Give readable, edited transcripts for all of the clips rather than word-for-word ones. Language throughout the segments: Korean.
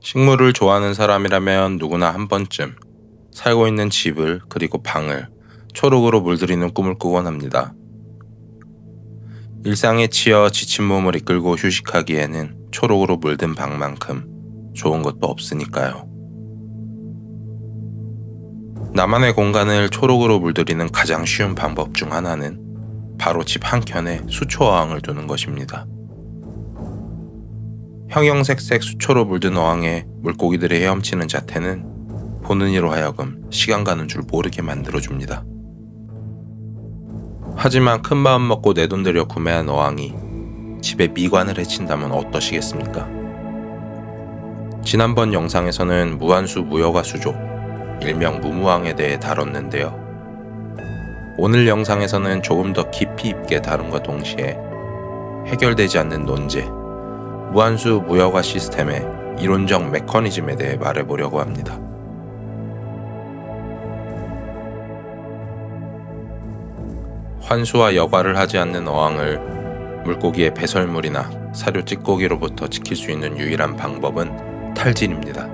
식물을 좋아하는 사람이라면 누구나 한 번쯤 살고 있는 집을 그리고 방을 초록으로 물들이는 꿈을 꾸곤 합니다. 일상에 치여 지친 몸을 이끌고 휴식하기에는 초록으로 물든 방만큼 좋은 것도 없으니까요. 나만의 공간을 초록으로 물들이는 가장 쉬운 방법 중 하나는 바로 집 한켠에 수초 어항을 두는 것입니다. 형형색색 수초로 물든 어항에 물고기들이 헤엄치는 자태는 보는 이로 하여금 시간 가는 줄 모르게 만들어줍니다. 하지만 큰 마음 먹고 내 돈 들여 구매한 어항이 집에 미관을 해친다면 어떠시겠습니까? 지난번 영상에서는 무한수 무여가 수조, 일명 무무항에 대해 다뤘는데요. 오늘 영상에서는 조금 더 깊이 있게 다룬과 동시에 해결되지 않는 논제, 무한수 무여가 시스템의 이론적 메커니즘에 대해 말해보려고 합니다. 환수와 여과를 하지 않는 어항을 물고기의 배설물이나 사료 찌꺼기로부터 지킬 수 있는 유일한 방법은 탈질입니다.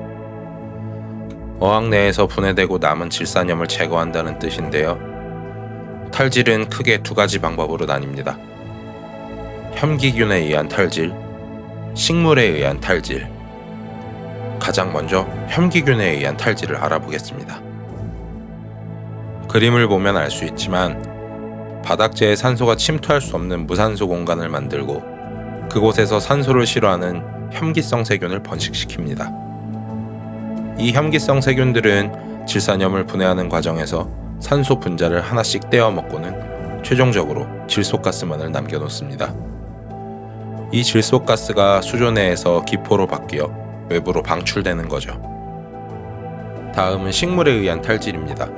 어항 내에서 분해되고 남은 질산염을 제거한다는 뜻인데요. 탈질은 크게 두 가지 방법으로 나뉩니다. 혐기균에 의한 탈질, 식물에 의한 탈질. 가장 먼저 혐기균에 의한 탈질을 알아보겠습니다. 그림을 보면 알 수 있지만 바닥재에 산소가 침투할 수 없는 무산소 공간을 만들고 그곳에서 산소를 싫어하는 혐기성 세균을 번식시킵니다. 이 혐기성 세균들은 질산염을 분해하는 과정에서 산소 분자를 하나씩 떼어 먹고는 최종적으로 질소가스만을 남겨놓습니다. 이 질소가스가 수조 내에서 기포로 바뀌어 외부로 방출되는 거죠. 다음은 식물에 의한 탈질입니다.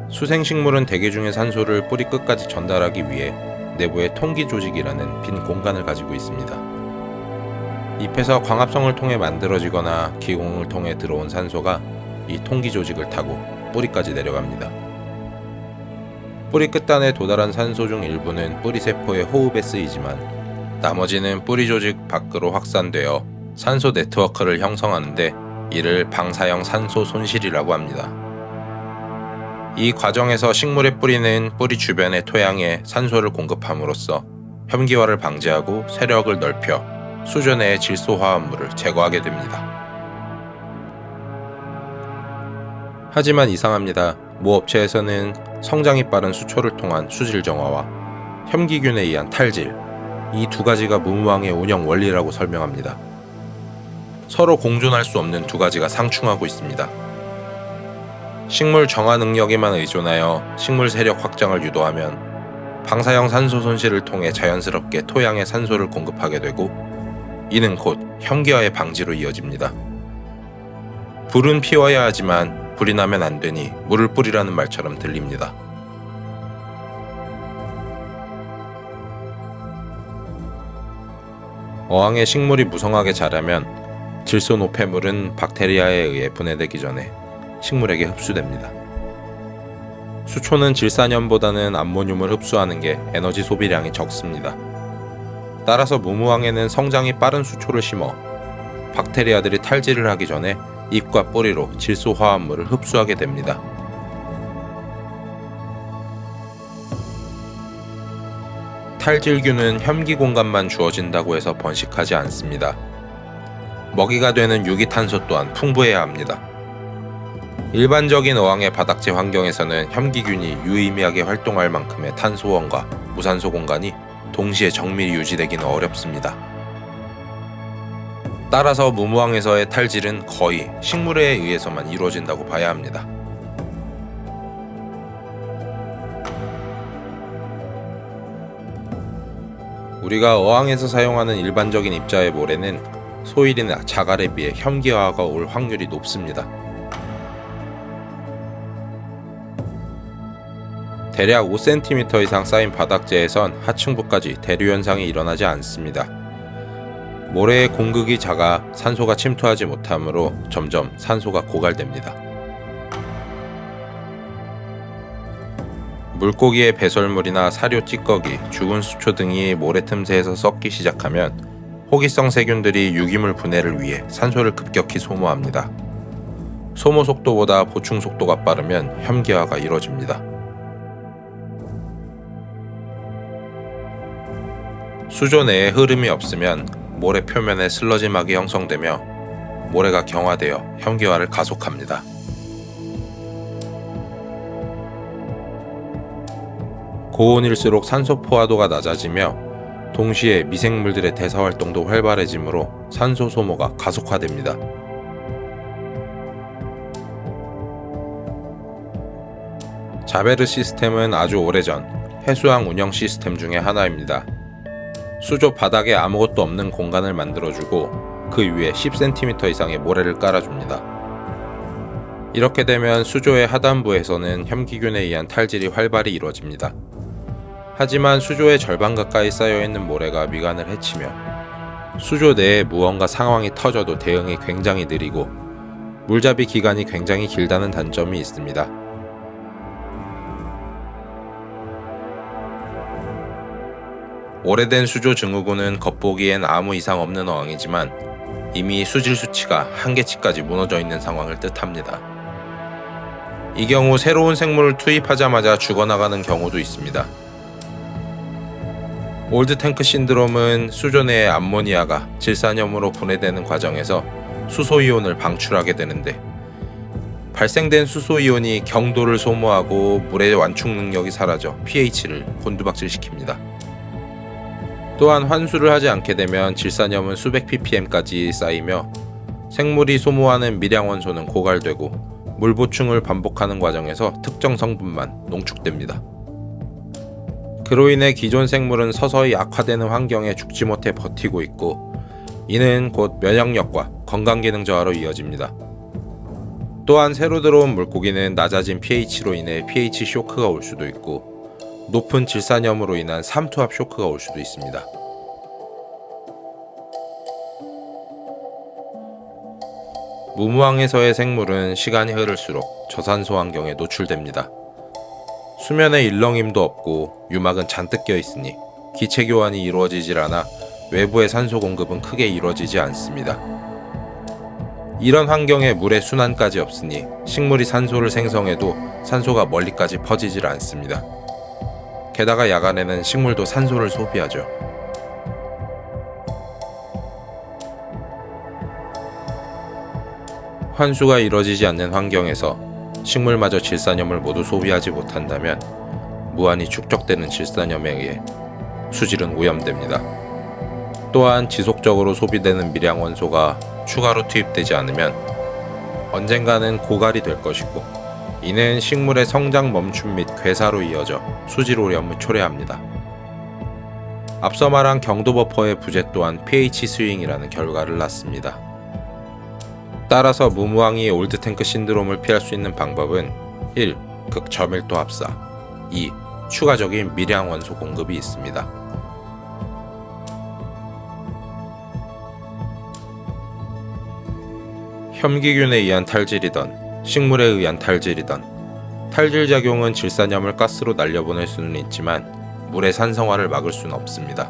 수생식물은 대기 중의 산소를 뿌리 끝까지 전달하기 위해 내부에 통기 조직이라는 빈 공간을 가지고 있습니다. 잎에서 광합성을 통해 만들어지거나 기공을 통해 들어온 산소가 이 통기 조직을 타고 뿌리까지 내려갑니다. 뿌리 끝단에 도달한 산소 중 일부는 뿌리 세포의 호흡에 쓰이지만 나머지는 뿌리 조직 밖으로 확산되어 산소 네트워크를 형성하는데 이를 방사형 산소 손실이라고 합니다. 이 과정에서 식물의 뿌리는 뿌리 주변의 토양에 산소를 공급함으로써 혐기화를 방지하고 세력을 넓혀 수조 내의 질소 화합물을 제거하게 됩니다. 하지만 이상합니다. 모 업체에서는 성장이 빠른 수초를 통한 수질 정화와 혐기균에 의한 탈질, 이 두 가지가 무무항의 운영 원리라고 설명합니다. 서로 공존할 수 없는 두 가지가 상충하고 있습니다. 식물 정화 능력에만 의존하여 식물 세력 확장을 유도하면 방사형 산소 손실을 통해 자연스럽게 토양에 산소를 공급하게 되고 이는 곧 혐기화의 방지로 이어집니다. 불은 피워야 하지만 불이 나면 안 되니 물을 뿌리라는 말처럼 들립니다. 어항에 식물이 무성하게 자라면 질소 노폐물은 박테리아에 의해 분해되기 전에 식물에게 흡수됩니다. 수초는 질산염보다는 암모늄을 흡수하는 게 에너지 소비량이 적습니다. 따라서 무무항에는 성장이 빠른 수초를 심어 박테리아들이 탈질을 하기 전에 잎과 뿌리로 질소 화합물을 흡수하게 됩니다. 탈질균은 혐기 공간만 주어진다고 해서 번식하지 않습니다. 먹이가 되는 유기탄소 또한 풍부해야 합니다. 일반적인 어항의 바닥재 환경에서는 혐기균이 유의미하게 활동할 만큼의 탄소원과 무산소 공간이 동시에 정밀히 유지되기는 어렵습니다. 따라서 무무항에서의 탈질은 거의 식물에 의해서만 이루어진다고 봐야 합니다. 우리가 어항에서 사용하는 일반적인 입자의 모래는 소일이나 자갈에 비해 혐기화가 올 확률이 높습니다. 대략 5cm 이상 쌓인 바닥재에선 하층부까지 대류 현상이 일어나지 않습니다. 모래의 공극이 작아 산소가 침투하지 못하므로 점점 산소가 고갈됩니다. 물고기의 배설물이나 사료 찌꺼기, 죽은 수초 등이 모래 틈새에서 썩기 시작하면 호기성 세균들이 유기물 분해를 위해 산소를 급격히 소모합니다. 소모 속도보다 보충 속도가 빠르면 현기화가 이루어집니다. 수조 내에 흐름이 없으면 모래 표면에 슬러지막이 형성되며 모래가 경화되어 현기화를 가속합니다. 고온일수록 산소 포화도가 낮아지며 동시에 미생물들의 대사활동도 활발해지므로 산소 소모가 가속화됩니다. 자베르 시스템은 아주 오래전 해수왕 운영 시스템 중에 하나입니다. 수조 바닥에 아무것도 없는 공간을 만들어주고 그 위에 10cm 이상의 모래를 깔아줍니다. 이렇게 되면 수조의 하단부에서는 현기균에 의한 탈질이 활발히 이루어집니다. 하지만 수조의 절반 가까이 쌓여있는 모래가 미간을 해치며 수조 내에 무언가 상황이 터져도 대응이 굉장히 느리고 물잡이 기간이 굉장히 길다는 단점이 있습니다. 오래된 수조 증후군은 겉보기엔 아무 이상 없는 어항이지만 이미 수질 수치가 한계치까지 무너져 있는 상황을 뜻합니다. 이 경우 새로운 생물을 투입하자마자 죽어나가는 경우도 있습니다. 올드 탱크 신드롬은 수조 내의 암모니아가 질산염으로 분해되는 과정에서 수소이온을 방출하게 되는데 발생된 수소이온이 경도를 소모하고 물의 완충 능력이 사라져 pH를 곤두박질시킵니다. 또한 환수를 하지 않게 되면 질산염은 수백 ppm까지 쌓이며 생물이 소모하는 미량원소는 고갈되고 물 보충을 반복하는 과정에서 특정 성분만 농축됩니다. 그로 인해 기존 생물은 서서히 악화되는 환경에 죽지 못해 버티고 있고 이는 곧 면역력과 건강기능 저하로 이어집니다. 또한 새로 들어온 물고기는 낮아진 pH로 인해 pH 쇼크가 올 수도 있고 높은 질산염으로 인한 삼투압 쇼크가 올 수도 있습니다. 무무항에서의 생물은 시간이 흐를수록 저산소 환경에 노출됩니다. 수면에 일렁임도 없고 유막은 잔뜩 껴있으니 기체 교환이 이루어지질 않아 외부의 산소 공급은 크게 이루어지지 않습니다. 이런 환경에 물의 순환까지 없으니 식물이 산소를 생성해도 산소가 멀리까지 퍼지질 않습니다. 게다가 야간에는 식물도 산소를 소비하죠. 환수가 이루어지지 않는 환경에서 식물마저 질산염을 모두 소비하지 못한다면 무한히 축적되는 질산염에 의해 수질은 오염됩니다. 또한 지속적으로 소비되는 미량원소가 추가로 투입되지 않으면 언젠가는 고갈이 될 것이고 이는 식물의 성장 멈춤 및 괴사로 이어져 수질 오염을 초래합니다. 앞서 말한 경도 버퍼의 부재 또한 pH 스윙이라는 결과를 낳습니다. 따라서 무무항이 올드탱크 신드롬을 피할 수 있는 방법은 1. 극저밀도 합사 2. 추가적인 미량 원소 공급이 있습니다. 현기균에 의한 탈질이던 식물에 의한 탈질이던 탈질 작용은 질산염을 가스로 날려보낼 수는 있지만 물의 산성화를 막을 수는 없습니다.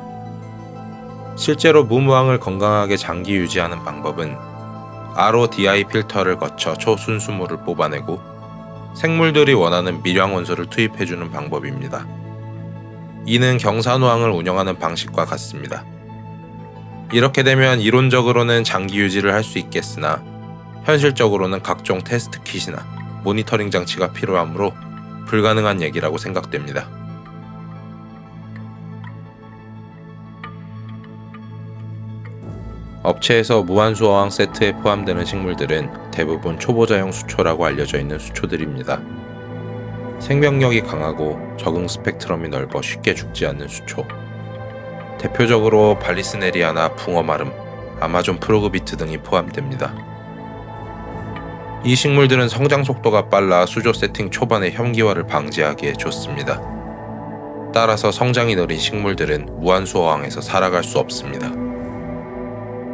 실제로 무무항을 건강하게 장기 유지하는 방법은 RODI 필터를 거쳐 초순수물을 뽑아내고 생물들이 원하는 미량원소를 투입해주는 방법입니다. 이는 경산호항을 운영하는 방식과 같습니다. 이렇게 되면 이론적으로는 장기 유지를 할 수 있겠으나 현실적으로는 각종 테스트 킷이나 모니터링 장치가 필요하므로 불가능한 얘기라고 생각됩니다. 업체에서 무한수어항 세트에 포함되는 식물들은 대부분 초보자용 수초라고 알려져 있는 수초들입니다. 생명력이 강하고 적응 스펙트럼이 넓어 쉽게 죽지 않는 수초. 대표적으로 발리스네리아나 붕어마름, 아마존 프로그비트 등이 포함됩니다. 이 식물들은 성장 속도가 빨라 수조 세팅 초반의 현기화를 방지하기에 좋습니다. 따라서 성장이 느린 식물들은 무한수어항에서 살아갈 수 없습니다.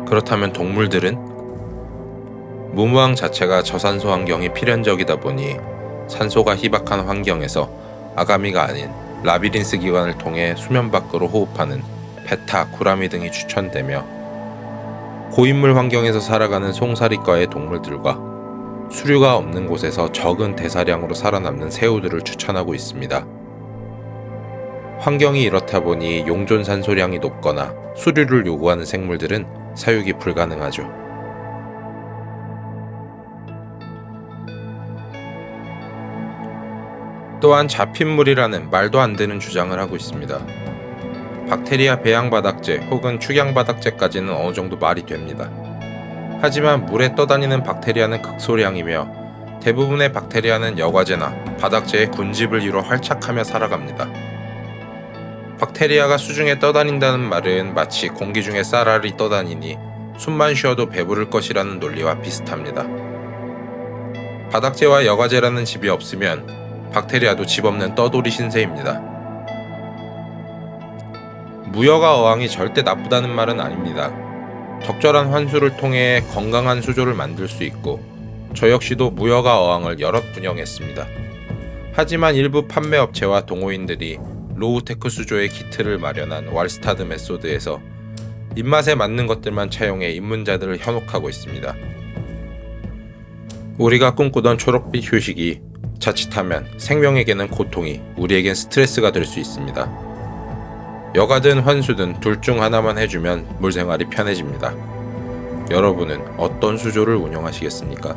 그렇다면 동물들은? 무무항 자체가 저산소 환경이 필연적이다 보니 산소가 희박한 환경에서 아가미가 아닌 라비린스 기관을 통해 수면 밖으로 호흡하는 베타, 구라미 등이 추천되며 고인물 환경에서 살아가는 송사리과의 동물들과 수류가 없는 곳에서 적은 대사량으로 살아남는 새우들을 추천하고 있습니다. 환경이 이렇다 보니 용존 산소량이 높거나 수류를 요구하는 생물들은 사육이 불가능하죠. 또한 잡힌물이라는 말도 안 되는 주장을 하고 있습니다. 박테리아 배양바닥제 혹은 축양바닥제까지는 어느 정도 말이 됩니다. 하지만 물에 떠다니는 박테리아는 극소량이며 대부분의 박테리아는 여과제나 바닥제의 군집을 이뤄 활착하며 살아갑니다. 박테리아가 수중에 떠다닌다는 말은 마치 공기 중에 쌀알이 떠다니니 숨만 쉬어도 배부를 것이라는 논리와 비슷합니다. 바닥제와 여과제라는 집이 없으면 박테리아도 집 없는 떠돌이 신세입니다. 무여가 어항이 절대 나쁘다는 말은 아닙니다. 적절한 환수를 통해 건강한 수조를 만들 수 있고 저 역시도 무여가 어항을 여럿 운영했습니다. 하지만 일부 판매업체와 동호인들이 로우테크 수조의 키트를 마련한 왈스타드 메소드에서 입맛에 맞는 것들만 차용해 입문자들을 현혹하고 있습니다. 우리가 꿈꾸던 초록빛 휴식이 자칫하면 생명에게는 고통이, 우리에겐 스트레스가 될 수 있습니다. 여가든 환수든 둘 중 하나만 해주면 물생활이 편해집니다. 여러분은 어떤 수조를 운영하시겠습니까?